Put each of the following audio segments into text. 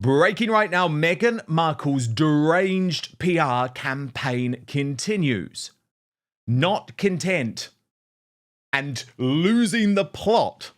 Breaking right now, Meghan Markle's deranged PR campaign continues. Not content and losing the plot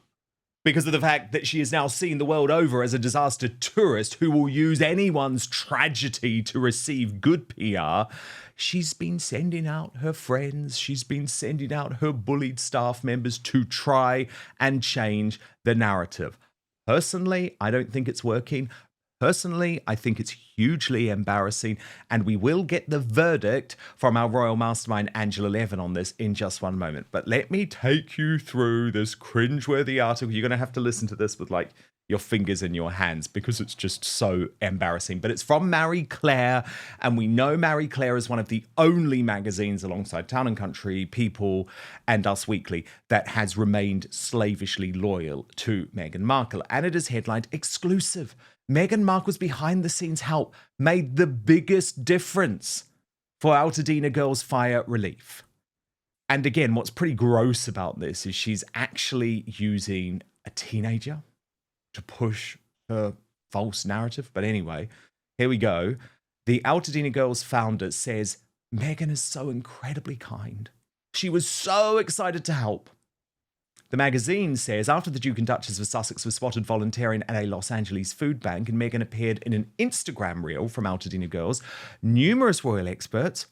because of the fact that she is now seen the world over as a disaster tourist who will use anyone's tragedy to receive good PR. She's been sending out her friends, she's been sending out her bullied staff members to try and change the narrative. Personally, I don't think it's working. Personally, I think it's hugely embarrassing, and we will get the verdict from our royal mastermind, Angela Levin, on this in just one moment. But let me take you through this cringeworthy article. You're going to have to listen to this with like your fingers in your hands because it's just so embarrassing. But it's from Marie Claire, and we know Marie Claire is one of the only magazines alongside Town and Country, People, and Us Weekly that has remained slavishly loyal to Meghan Markle. And it is headlined exclusive. Meghan Markle's behind-the-scenes help made the biggest difference for Altadena girls' fire relief. And again, what's pretty gross about this is she's actually using a teenager to push her false narrative. But anyway, here we go. The Altadena girls founder says, Meghan is so incredibly kind. She was so excited to help. The magazine says, after the Duke and Duchess of Sussex were spotted volunteering at a Los Angeles food bank and Meghan appeared in an Instagram reel from Altadena Girls, numerous royal experts,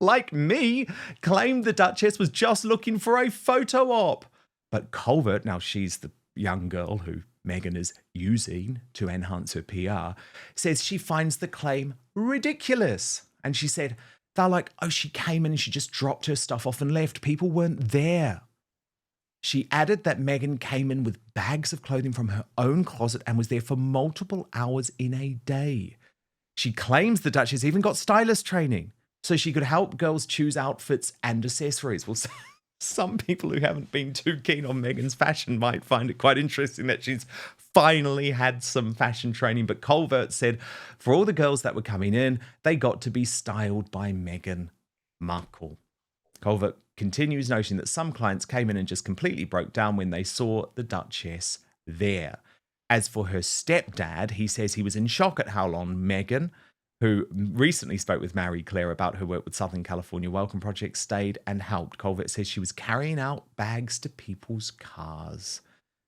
like me, claimed the Duchess was just looking for a photo op. But Colvert, now she's the young girl who Meghan is using to enhance her PR, says she finds the claim ridiculous. And she said, they're like, oh, she came in and she just dropped her stuff off and left. People weren't there. She added that Meghan came in with bags of clothing from her own closet and was there for multiple hours in a day. She claims the Duchess even got stylist training so she could help girls choose outfits and accessories. Well, some people who haven't been too keen on Meghan's fashion might find it quite interesting that she's finally had some fashion training. But Colvert said for all the girls that were coming in, they got to be styled by Meghan Markle. Colvert continues, noting that some clients came in and just completely broke down when they saw the Duchess there. As for her stepdad, he says he was in shock at how long Meghan, who recently spoke with Marie Claire about her work with Southern California Welcome Project, stayed and helped. Colvert says she was carrying out bags to people's cars.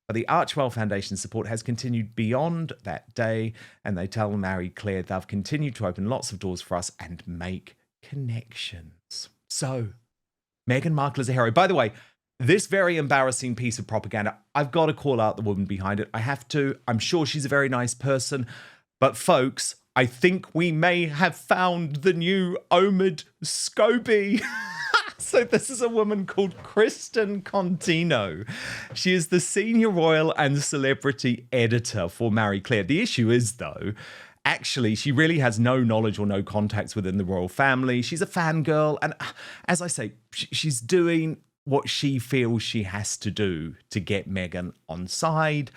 But the Archwell Foundation support has continued beyond that day, and they tell Marie Claire they've continued to open lots of doors for us and make connections. So, Meghan Markle is a hero. By the way, this very embarrassing piece of propaganda, I've got to call out the woman behind it. I have to. I'm sure she's a very nice person. But folks, I think we may have found the new Omid Scobie. So this is a woman called Kristen Contino. She is the senior royal and celebrity editor for Marie Claire. The issue is, though, actually, she really has no knowledge or no contacts within the royal family. She's a fangirl. And as I say, she's doing what she feels she has to do to get Meghan on side.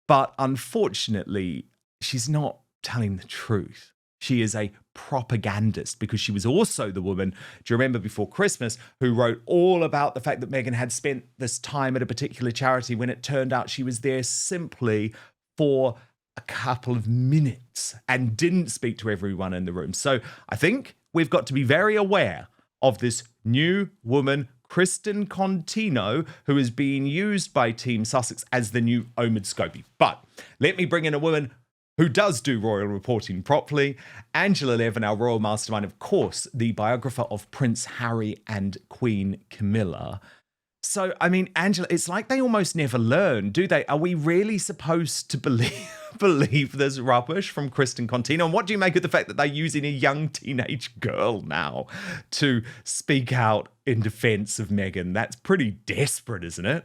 But unfortunately, she's not telling the truth. She is a propagandist because she was also the woman, do you remember before Christmas, who wrote all about the fact that Meghan had spent this time at a particular charity when it turned out she was there simply for a couple of minutes and didn't speak to everyone in the room. So I think we've got to be very aware of this new woman, Kristen Contino, who is being used by Team Sussex as the new Omid Scobie. But let me bring in a woman who does do royal reporting properly. Angela Levin, our royal mastermind, of course, the biographer of Prince Harry and Queen Camilla. So, I mean, Angela, it's like they almost never learn, do they? Are we really supposed to believe this rubbish from Kristen Contino? And what do you make of the fact that they're using a young teenage girl now to speak out in defense of Meghan? That's pretty desperate, isn't it?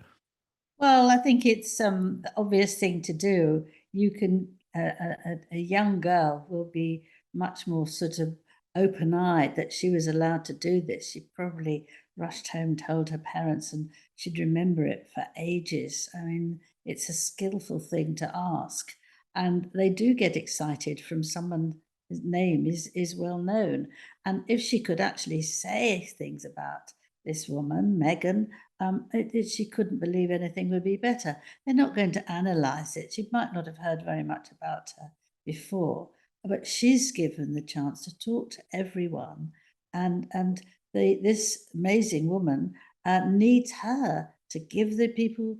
Well, I think it's the obvious thing to do. You can, a young girl will be much more sort of open-eyed that she was allowed to do this. She probably rushed home, told her parents, and she'd remember it for ages. I mean, it's a skillful thing to ask. And they do get excited from someone whose name is well known. And if she could actually say things about this woman, Meghan, she couldn't believe anything would be better. They're not going to analyse it. She might not have heard very much about her before, but she's given the chance to talk to everyone, and this amazing woman needs her to give the people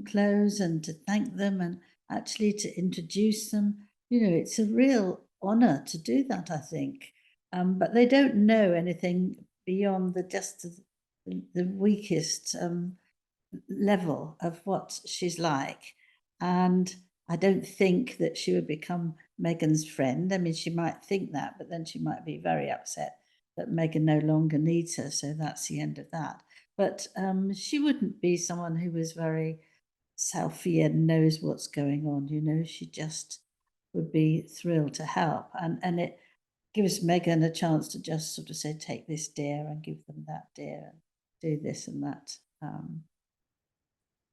clothes and to thank them and actually to introduce them. It's a real honor to do that, I think. But they don't know anything beyond the weakest level of what she's like. And I don't think that she would become Meghan's friend. I mean, she might think that, but then she might be very upset that Meghan no longer needs her. So that's the end of that. But she wouldn't be someone who was very selfie and knows what's going on. She just would be thrilled to help. And it gives Meghan a chance to just sort of say, take this, dear, and give them that, dear, and do this and that.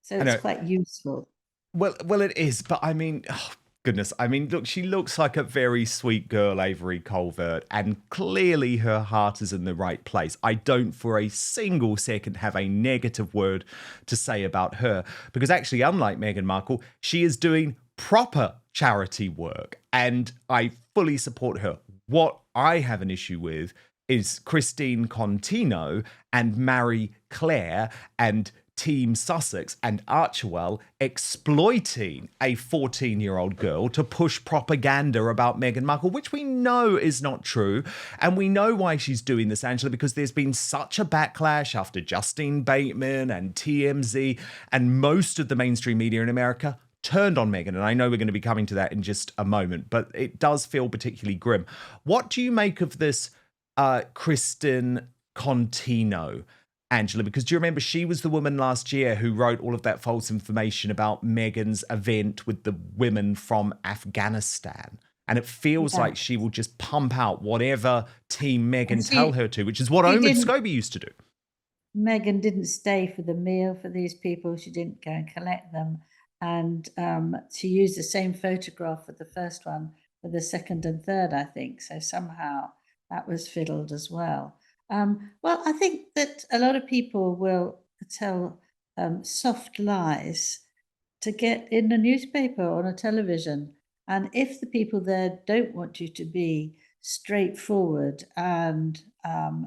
So I it's know. quite useful. Well, it is, but I mean, oh, goodness, I mean, look, she looks like a very sweet girl, Avery Colvert, and clearly her heart is in the right place. I don't for a single second have a negative word to say about her, because actually, unlike Meghan Markle, she is doing proper charity work, and I fully support her. What I have an issue with is Christine Contino and Marie Claire and Team Sussex and Archewell exploiting a 14-year-old girl to push propaganda about Meghan Markle, which we know is not true. And we know why she's doing this, Angela, because there's been such a backlash after Justine Bateman and TMZ and most of the mainstream media in America turned on Meghan. And I know we're going to be coming to that in just a moment, but it does feel particularly grim. What do you make of this Kristen Contino, Angela? Because do you remember she was the woman last year who wrote all of that false information about Meghan's event with the women from Afghanistan? And it feels like she will just pump out whatever Team Meghan tell her to, which is what Omid Scobie used to do. Meghan didn't stay for the meal for these people. She didn't go and collect them. And she used the same photograph for the first one, for the second and third, I think. So somehow that was fiddled as well. Well, I think that a lot of people will tell soft lies to get in a newspaper or on a television. And if the people there don't want you to be straightforward and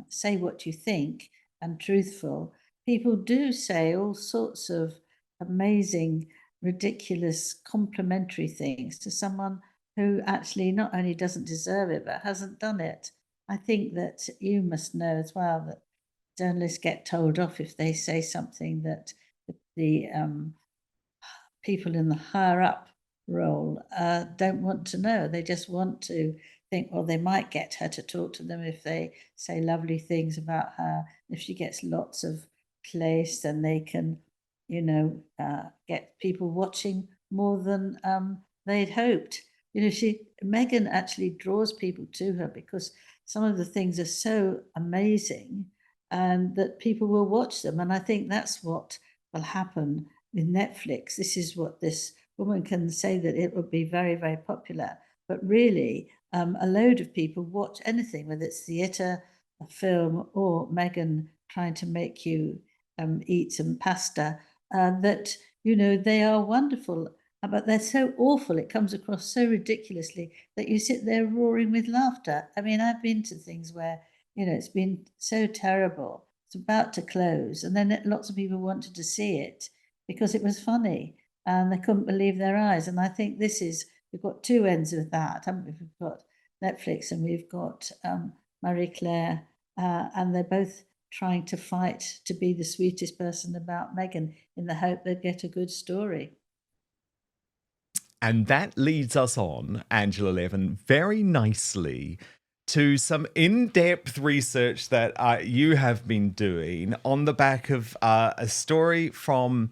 say what you think and truthful, people do say all sorts of amazing, ridiculous, complimentary things to someone who actually not only doesn't deserve it, but hasn't done it. I think that you must know as well that journalists get told off if they say something that the people in the higher up role don't want to know. They just want to think, well, they might get her to talk to them if they say lovely things about her. If she gets lots of place, then they can, get people watching more than they'd hoped. Meghan actually draws people to her because some of the things are so amazing and that people will watch them. And I think that's what will happen with Netflix. This is what this woman can say, that it would be very, very popular. But really, a load of people watch anything, whether it's theatre, a film, or Meghan trying to make you eat some pasta, that, they are wonderful. But they're so awful, it comes across so ridiculously that you sit there roaring with laughter. I mean, I've been to things where, it's been so terrible, it's about to close, and then lots of people wanted to see it because it was funny and they couldn't believe their eyes. And I think we've got two ends of that, haven't we? We've got Netflix and we've got Marie Claire, and they're both trying to fight to be the sweetest person about Meghan in the hope they'd get a good story. And that leads us on, Angela Levin, very nicely to some in-depth research that you have been doing on the back of a story from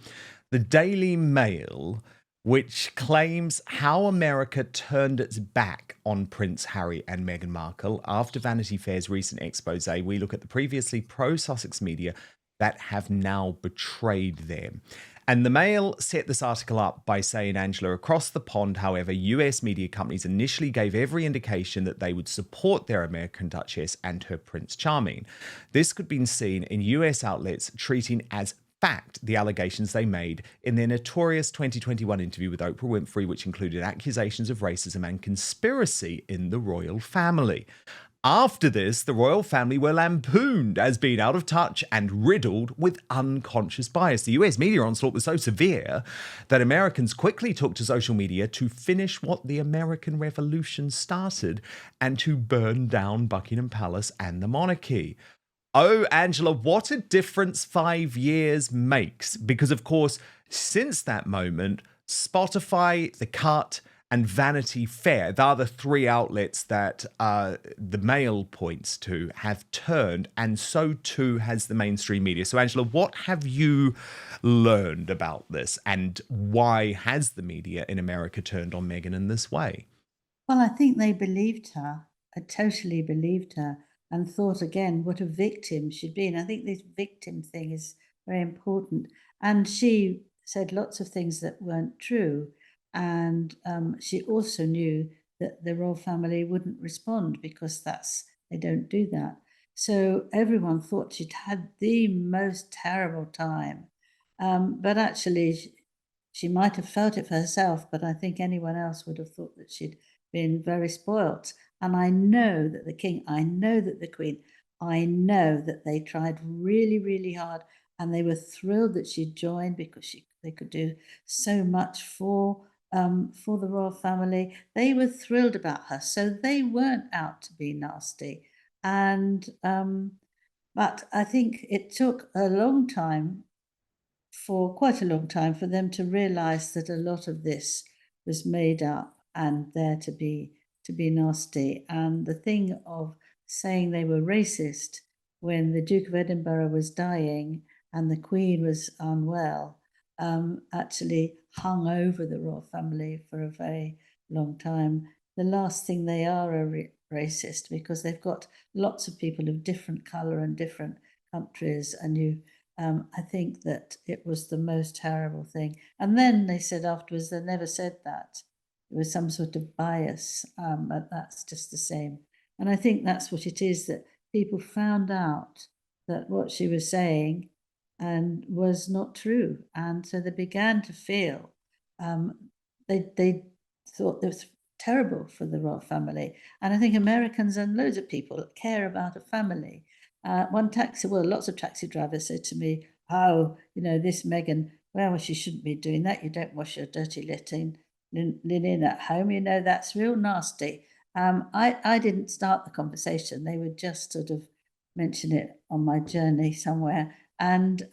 the Daily Mail, which claims how America turned its back on Prince Harry and Meghan Markle. After Vanity Fair's recent expose, we look at the previously pro-Sussex media that have now betrayed them. And the Mail set this article up by saying, Angela, across the pond, however, US media companies initially gave every indication that they would support their American Duchess and her Prince Charming. This could be seen in US outlets treating as fact the allegations they made in their notorious 2021 interview with Oprah Winfrey, which included accusations of racism and conspiracy in the royal family. After this, the royal family were lampooned as being out of touch and riddled with unconscious bias. The US media onslaught was so severe that Americans quickly took to social media to finish what the American Revolution started and to burn down Buckingham Palace and the monarchy. Oh, Angela, what a difference 5 years makes. Because, of course, since that moment, Spotify, The Cut, and Vanity Fair, they are the three outlets that the Mail points to, have turned, and so too has the mainstream media. So, Angela, what have you learned about this, and why has the media in America turned on Meghan in this way? Well, I think they believed her. I totally believed her and thought again what a victim she'd been. I think this victim thing is very important. And she said lots of things that weren't true. And she also knew that the royal family wouldn't respond because they don't do that. So everyone thought she'd had the most terrible time. But actually, she might have felt it for herself, but I think anyone else would have thought that she'd been very spoilt. And I know that the king, I know that the queen, I know that they tried really, really hard, and they were thrilled that she joined because they could do so much for the royal family. They were thrilled about her, so they weren't out to be nasty. And but I think it took a long time, for quite a long time, for them to realize that a lot of this was made up and there to be nasty. And the thing of saying they were racist when the Duke of Edinburgh was dying and the Queen was unwell actually hung over the royal family for a very long time. The last thing they are racist, because they've got lots of people of different colour and different countries, and I think that it was the most terrible thing. And then they said afterwards they never said that. It was some sort of bias, but that's just the same. And I think that's what it is, that people found out that what she was saying and was not true. And so they began to feel, they thought it was terrible for the royal family. And I think Americans and loads of people care about a family. Lots of taxi drivers said to me, "Oh, this Meghan, well, she shouldn't be doing that. You don't wash your dirty linen at home. That's real nasty." I didn't start the conversation. They would just sort of mention it on my journey somewhere. And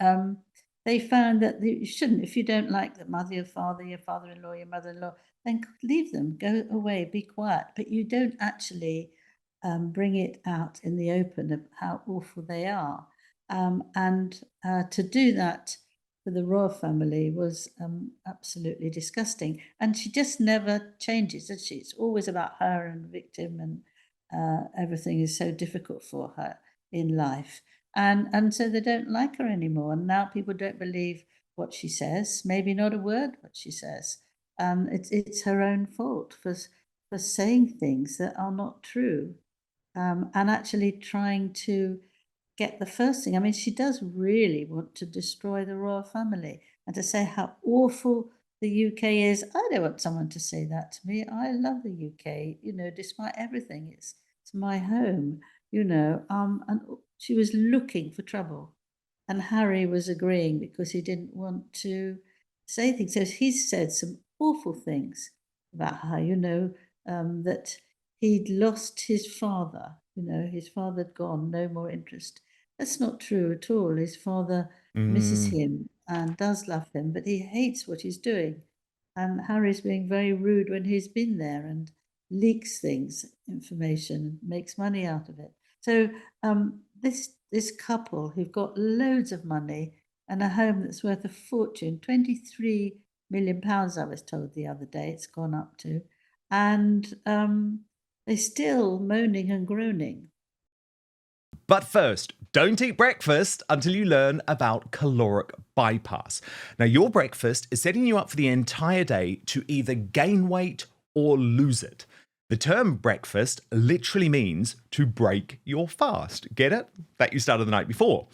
they found that you shouldn't. If you don't like the mother, your father-in-law, your mother-in-law, then leave them, go away, be quiet. But you don't actually bring it out in the open of how awful they are. And to do that for the royal family was absolutely disgusting. And she just never changes, does she? It's always about her and the victim, and everything is so difficult for her in life. And so they don't like her anymore. And now people don't believe what she says, maybe not a word what she says. It's her own fault for saying things that are not true. And actually trying to get the first thing. I mean, she does really want to destroy the royal family and to say how awful the UK is. I don't want someone to say that to me. I love the UK, despite everything. It's my home, and she was looking for trouble. And Harry was agreeing because he didn't want to say things. So he's said some awful things about her, that he'd lost his father. His father had gone, no more interest. That's not true at all. His father misses him and does love him, but he hates what he's doing. And Harry's being very rude when he's been there and leaks information, makes money out of it. So this couple who've got loads of money and a home that's worth a fortune, £23 million, I was told the other day, it's gone up to, and they're still moaning and groaning. But first, don't eat breakfast until you learn about caloric bypass. Now, your breakfast is setting you up for the entire day to either gain weight or lose it. The term breakfast literally means to break your fast. Get it? That you started the night before.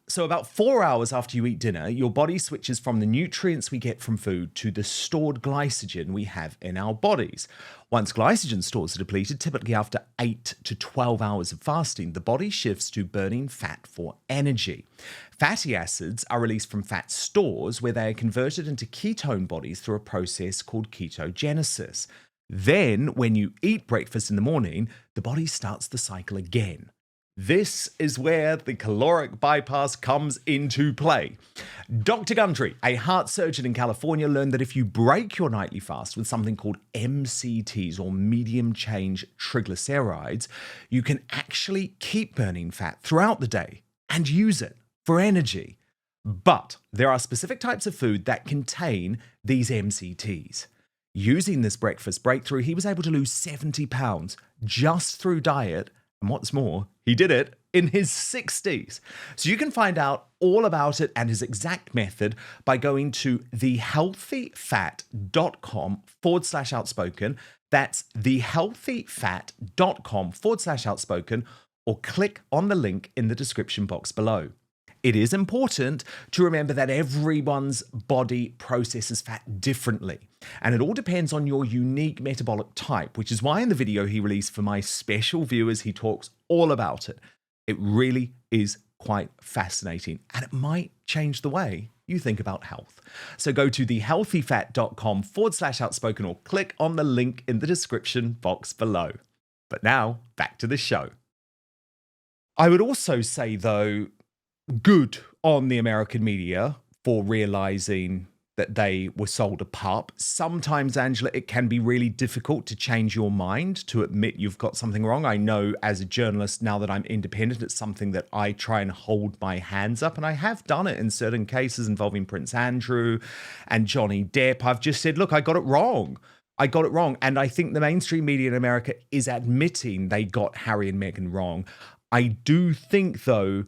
So, about 4 hours after you eat dinner, your body switches from the nutrients we get from food to the stored glycogen we have in our bodies. Once glycogen stores are depleted, typically after 8 to 12 hours of fasting, the body shifts to burning fat for energy. Fatty acids are released from fat stores where they are converted into ketone bodies through a process called ketogenesis. Then, when you eat breakfast in the morning, the body starts the cycle again. This is where the caloric bypass comes into play. Dr. Gundry, a heart surgeon in California, learned that if you break your nightly fast with something called MCTs, or medium chain triglycerides, you can actually keep burning fat throughout the day and use it for energy. But there are specific types of food that contain these MCTs. Using this breakfast breakthrough, he was able to lose 70 pounds just through diet. And what's more, he did it in his 60s. So you can find out all about it and his exact method by going to thehealthyfat.com/outspoken. That's thehealthyfat.com/outspoken, or click on the link in the description box below. It is important to remember that everyone's body processes fat differently, and it all depends on your unique metabolic type, which is why in the video he released for my special viewers, he talks all about it. It really is quite fascinating, and it might change the way you think about health. So go to thehealthyfat.com/outspoken or click on the link in the description box below. But now, back to the show. I would also say, though, good on the American media for realizing that they were sold a pup. Sometimes, Angela, it can be really difficult to change your mind, to admit you've got something wrong. I know as a journalist, now that I'm independent, it's something that I try and hold my hands up, and I have done it in certain cases involving Prince Andrew and Johnny Depp. I've just said, look, I got it wrong. I got it wrong. And I think the mainstream media in America is admitting they got Harry and Meghan wrong. I do think, though,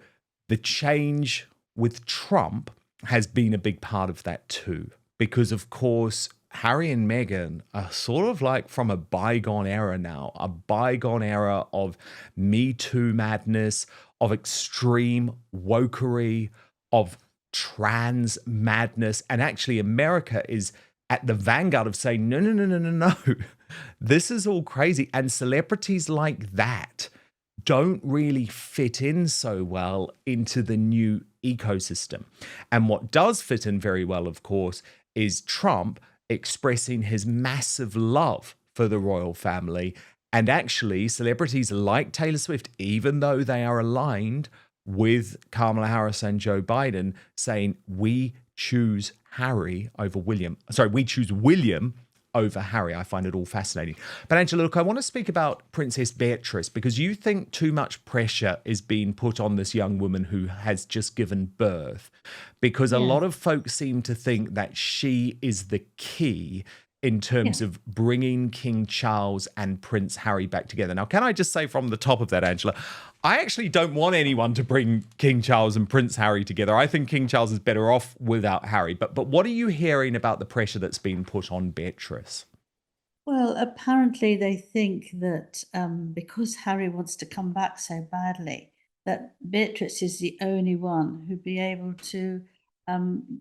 the change with Trump has been a big part of that too, because of course, Harry and Meghan are sort of like from a bygone era now, a bygone era of Me Too madness, of extreme wokery, of trans madness. And actually, America is at the vanguard of saying, no, no, no, no, no, no. This is all crazy. And celebrities like that don't really fit in so well into the new ecosystem. And what does fit in very well, of course, is Trump expressing his massive love for the royal family. And actually, celebrities like Taylor Swift, even though they are aligned with Kamala Harris and Joe Biden, saying, we choose Harry over William. Sorry, we choose William over Harry. I find it all fascinating. But Angela, look, I want to speak about Princess Beatrice, because you think too much pressure is being put on this young woman who has just given birth, because a lot of folks seem to think that she is the key in terms of bringing King Charles and Prince Harry back together. Now, can I just say from the top of that, Angela, I actually don't want anyone to bring King Charles and Prince Harry together. I think King Charles is better off without Harry. But what are you hearing about the pressure that's been put on Beatrice? Well, apparently they think that because Harry wants to come back so badly, that Beatrice is the only one who'd be able to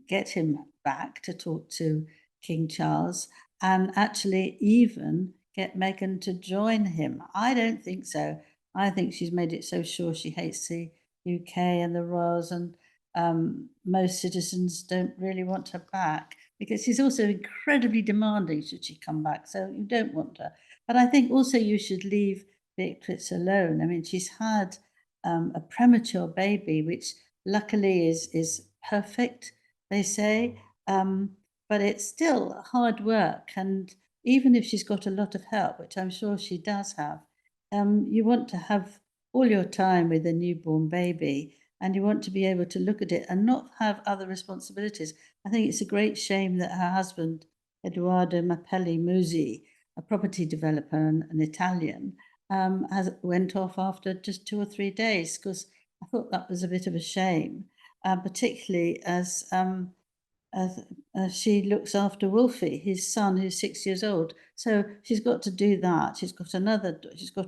get him back to talk to King Charles, and actually even get Meghan to join him. I don't think so. I think she's made it so sure she hates the UK and the royals, and most citizens don't really want her back, because she's also incredibly demanding should she come back. So you don't want her. But I think also you should leave Beatrice alone. I mean, she's had a premature baby, which luckily is perfect, they say. But it's still hard work. And even if she's got a lot of help, which I'm sure she does have, you want to have all your time with a newborn baby, and you want to be able to look at it and not have other responsibilities. I think it's a great shame that her husband, Edoardo Mappelli Musi, a property developer and an Italian, went off after just 2 or 3 days, because I thought that was a bit of a shame, particularly as she looks after Wolfie, his son, who's 6 years old. So she's got to do that. She's got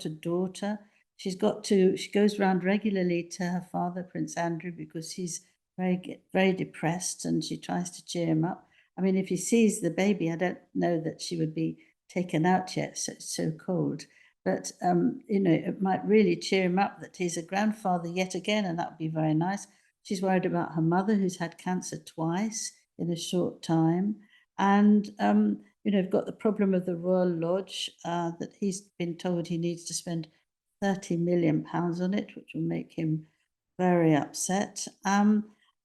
a daughter. She goes round regularly to her father, Prince Andrew, because he's very depressed, and she tries to cheer him up. I mean, if he sees the baby, I don't know that she would be taken out yet, so it's so cold. But, it might really cheer him up that he's a grandfather yet again, and that would be very nice. She's worried about her mother, who's had cancer twice in a short time. And, we've got the problem of the Royal Lodge, that he's been told he needs to spend £30 million on it, which will make him very upset.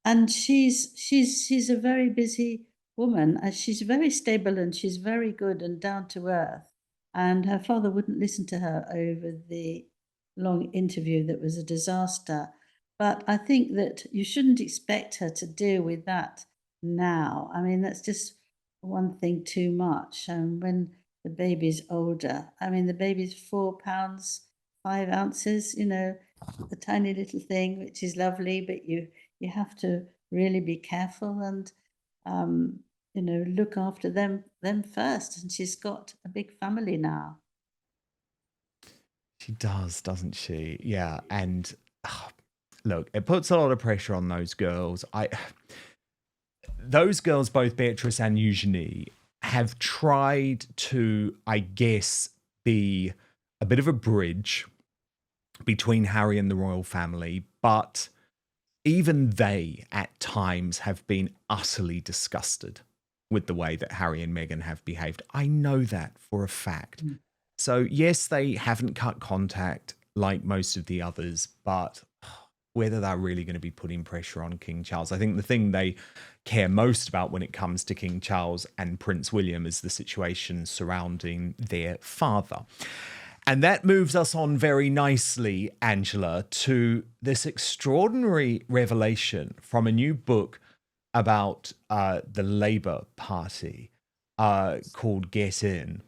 And she's a very busy woman. She's very stable, and she's very good and down to earth. And her father wouldn't listen to her over the long interview that was a disaster. But I think that you shouldn't expect her to deal with that now. I mean, that's just one thing too much. And when the baby's older, I mean, the baby's 4 pounds 5 ounces, a tiny little thing, which is lovely, but you have to really be careful and look after them first. And she's got a big family now. She does, doesn't she? Yeah, and look, it puts a lot of pressure on those girls. Those girls, both Beatrice and Eugenie, have tried to, I guess, be a bit of a bridge between Harry and the royal family, but even they at times have been utterly disgusted with the way that Harry and Meghan have behaved. I know that for a fact. So yes, they haven't cut contact like most of the others, but whether they're really going to be putting pressure on King Charles, I think the thing they care most about when it comes to King Charles and Prince William is the situation surrounding their father. And that moves us on very nicely, Angela, to this extraordinary revelation from a new book about the Labour Party called Get In,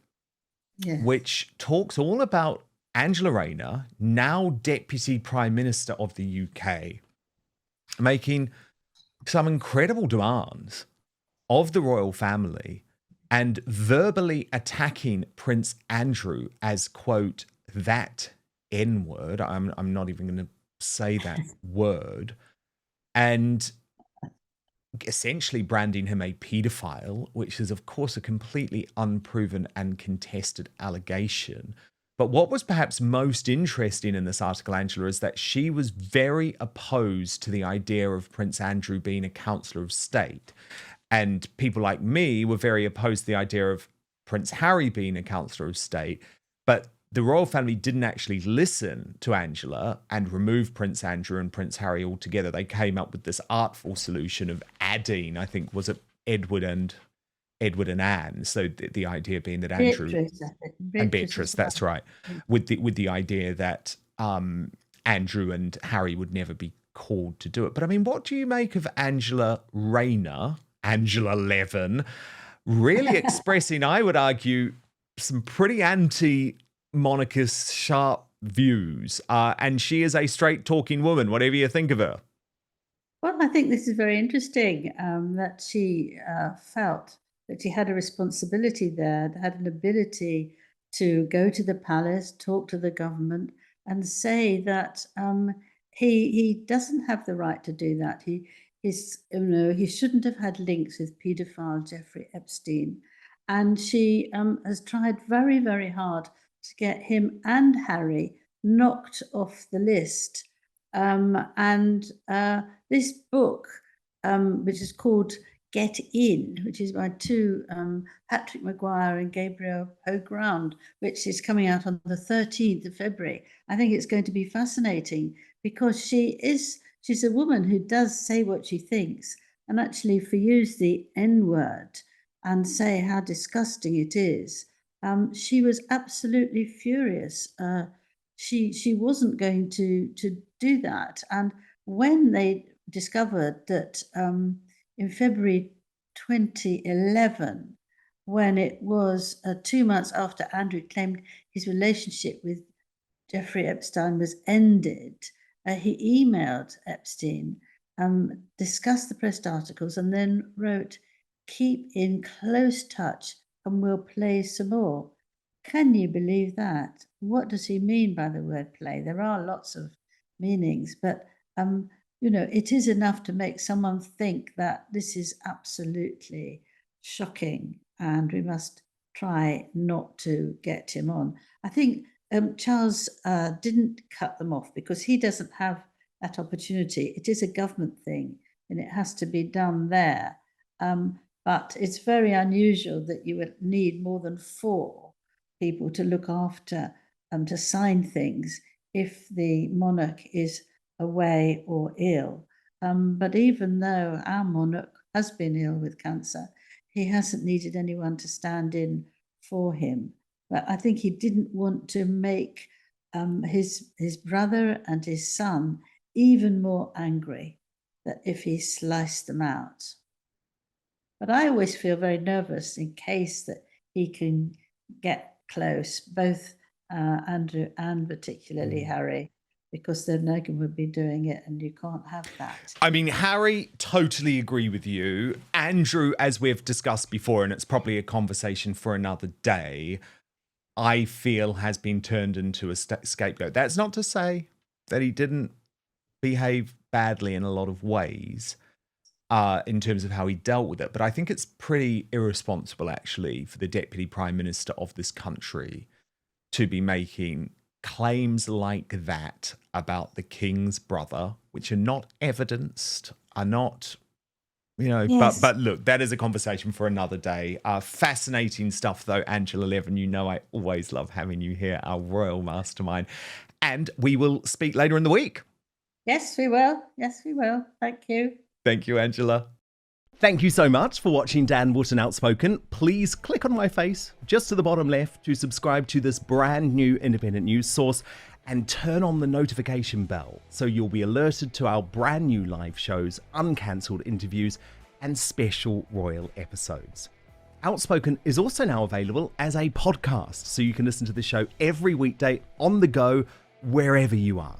Yes. which talks all about Angela Rayner, now Deputy Prime Minister of the UK, making some incredible demands of the royal family and verbally attacking Prince Andrew as, quote, that N-word. I'm not even going to say that word. And essentially branding him a paedophile, which is, of course, a completely unproven and contested allegation. But what was perhaps most interesting in this article, Angela, is that she was very opposed to the idea of Prince Andrew being a councillor of state. And people like me were very opposed to the idea of Prince Harry being a councillor of state. But the royal family didn't actually listen to Angela and remove Prince Andrew and Prince Harry altogether. They came up with this artful solution of adding, I think, was it Edward and Anne? So the idea being that Andrew and Beatrice, that's right, with the idea that Andrew and Harry would never be called to do it. But I mean, what do you make of Angela Rayner, Angela Levin, really expressing, I would argue, some pretty anti-monarchist, sharp views? And she is a straight-talking woman, whatever you think of her. Well, I think this is very interesting, that she felt that she had a responsibility there, had an ability to go to the palace, talk to the government, and say that he doesn't have the right to do that. He shouldn't have had links with paedophile Jeffrey Epstein. And she has tried very, very hard to get him and Harry knocked off the list. This book, which is called Get In, which is by two, Patrick Maguire and Gabriel Pogrund, which is coming out on the 13th of February. I think it's going to be fascinating because she's a woman who does say what she thinks, and actually for use the N-word and say how disgusting it is. She was absolutely furious. She wasn't going to do that. And when they discovered that in February 2011, when it was 2 months after Andrew claimed his relationship with Jeffrey Epstein was ended, he emailed Epstein, discussed the press articles, and then wrote, "Keep in close touch and we'll play some more." Can you believe that? what does he mean by the word play? There are lots of meanings, but it is enough to make someone think that this is absolutely shocking and we must try not to get him on. I think Charles didn't cut them off because he doesn't have that opportunity. It is a government thing and it has to be done there. But it's very unusual that you would need more than 4 people to look after, to sign things if the monarch is away or ill. But even though our monarch has been ill with cancer, he hasn't needed anyone to stand in for him. But I think he didn't want to make his brother and his son even more angry that if he sliced them out. But I always feel very nervous in case that he can get close, both Andrew and particularly Harry, because then Meghan would be doing it and you can't have that. I mean, Harry, totally agree with you. Andrew, as we've discussed before, and it's probably a conversation for another day, I feel has been turned into a scapegoat. That's not to say that he didn't behave badly in a lot of ways. In terms of how he dealt with it. But I think it's pretty irresponsible, actually, for the Deputy Prime Minister of this country to be making claims like that about the King's brother, which are not evidenced, are not, Yes. but look, that is a conversation for another day. Fascinating stuff, though, Angela Levin. You know I always love having you here, our royal mastermind. And we will speak later in the week. Yes, we will. Yes, we will. Thank you. Thank you, Angela. Thank you so much for watching Dan Wootton Outspoken. Please click on my face just to the bottom left to subscribe to this brand new independent news source and turn on the notification bell so you'll be alerted to our brand new live shows, uncancelled interviews and special royal episodes. Outspoken is also now available as a podcast, so you can listen to the show every weekday on the go wherever you are.